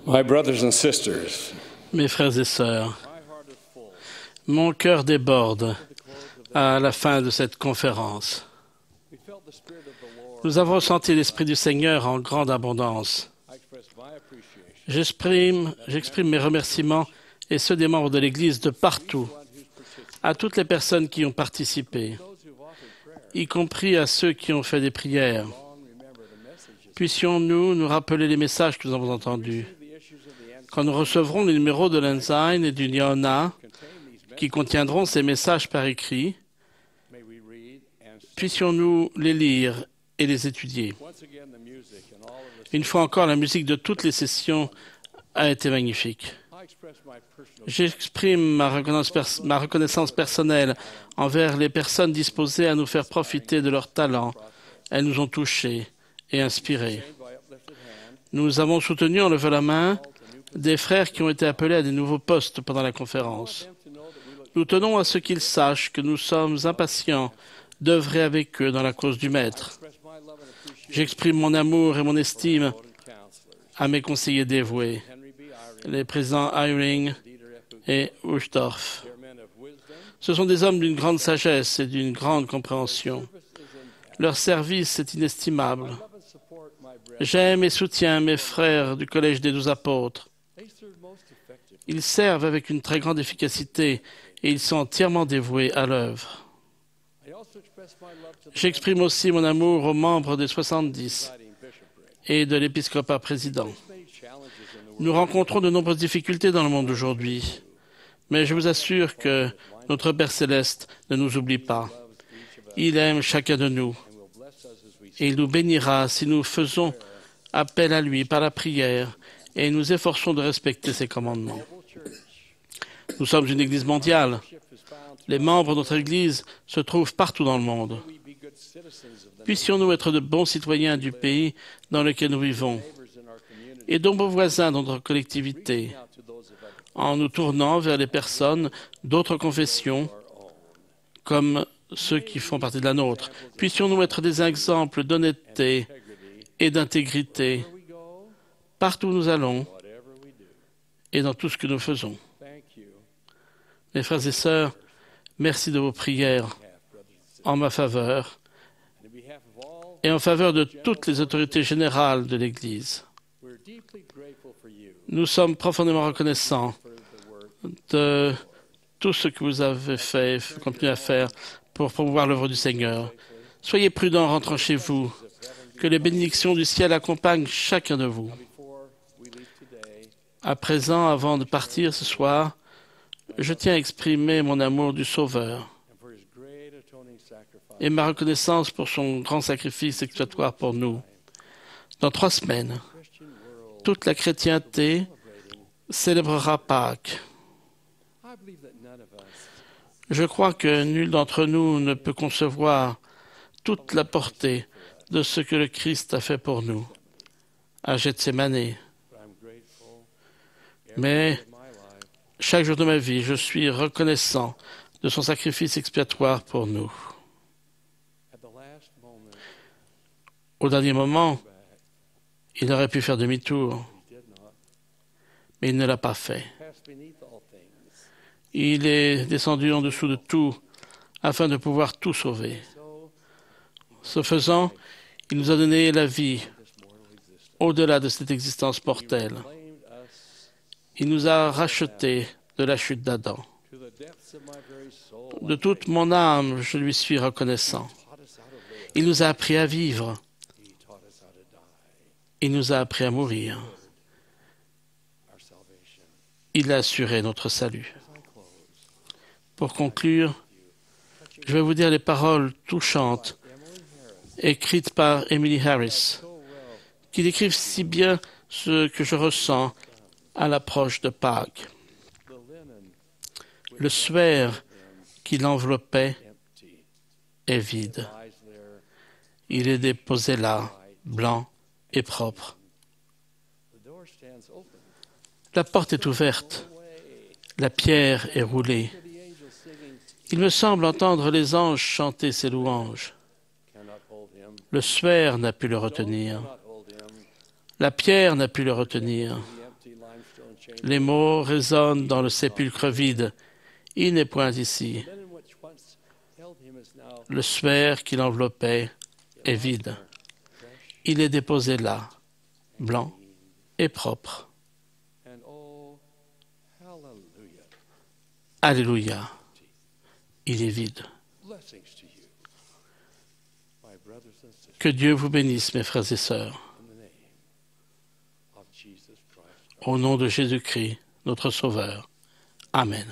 My brothers and sisters, Mes frères et sœurs, mon cœur déborde à la fin de cette conférence. Nous avons ressenti l'Esprit du Seigneur en grande abondance. J'exprime mes remerciements et ceux des membres de l'Église de partout, à toutes les personnes qui ont participé, y compris à ceux qui ont fait des prières. Puissions-nous nous rappeler les messages que nous avons entendus. Quand nous recevrons les numéros de l'Ensign et du Nyona, qui contiendront ces messages par écrit, puissions-nous les lire et les étudier. Une fois encore, la musique de toutes les sessions a été magnifique. J'exprime ma reconnaissance personnelle envers les personnes disposées à nous faire profiter de leurs talents. Elles nous ont touchés et inspirés. Nous avons soutenu en levant la main des frères qui ont été appelés à des nouveaux postes pendant la conférence. Nous tenons à ce qu'ils sachent que nous sommes impatients d'œuvrer avec eux dans la cause du Maître. J'exprime mon amour et mon estime à mes conseillers dévoués, les présidents Eyring et Uchtdorf. Ce sont des hommes d'une grande sagesse et d'une grande compréhension. Leur service est inestimable. J'aime et soutiens mes frères du Collège des 12 apôtres. Ils servent avec une très grande efficacité et ils sont entièrement dévoués à l'œuvre. J'exprime aussi mon amour aux membres des 70 et de l'épiscopat président. Nous rencontrons de nombreuses difficultés dans le monde d'aujourd'hui, mais je vous assure que notre Père Céleste ne nous oublie pas. Il aime chacun de nous et il nous bénira si nous faisons appel à lui par la prière et nous efforçons de respecter ses commandements. Nous sommes une Église mondiale. Les membres de notre Église se trouvent partout dans le monde. Puissions-nous être de bons citoyens du pays dans lequel nous vivons et de bons voisins dans notre collectivité, en nous tournant vers les personnes d'autres confessions comme ceux qui font partie de la nôtre. Puissions-nous être des exemples d'honnêteté et d'intégrité partout où nous allons et dans tout ce que nous faisons. Mes frères et sœurs, merci de vos prières en ma faveur et en faveur de toutes les autorités générales de l'Église. Nous sommes profondément reconnaissants de tout ce que vous avez fait et continuez à faire pour promouvoir l'œuvre du Seigneur. Soyez prudents en rentrant chez vous. Que les bénédictions du ciel accompagnent chacun de vous. À présent, avant de partir ce soir, je tiens à exprimer mon amour du Sauveur et ma reconnaissance pour son grand sacrifice expiatoire pour nous. Dans 3 semaines, toute la chrétienté célébrera Pâques. Je crois que nul d'entre nous ne peut concevoir toute la portée de ce que le Christ a fait pour nous à Gethsémani. Mais chaque jour de ma vie, je suis reconnaissant de son sacrifice expiatoire pour nous. Au dernier moment, il aurait pu faire demi-tour, mais il ne l'a pas fait. Il est descendu en dessous de tout afin de pouvoir tout sauver. Ce faisant, il nous a donné la vie au-delà de cette existence mortelle. Il nous a rachetés de la chute d'Adam. De toute mon âme, je lui suis reconnaissant. Il nous a appris à vivre. Il nous a appris à mourir. Il a assuré notre salut. Pour conclure, je vais vous dire les paroles touchantes écrites par Emily Harris, qui décrivent si bien ce que je ressens à l'approche de Pâques. Le suaire qui l'enveloppait est vide. Il est déposé là, blanc et propre. La porte est ouverte. La pierre est roulée. Il me semble entendre les anges chanter ses louanges. Le suaire n'a pu le retenir. La pierre n'a pu le retenir. Les mots résonnent dans le sépulcre vide. Il n'est point ici. Le suaire qui l'enveloppait est vide. Il est déposé là, blanc et propre. Alléluia. Il est vide. Que Dieu vous bénisse, mes frères et sœurs. Au nom de Jésus-Christ, notre Sauveur. Amen.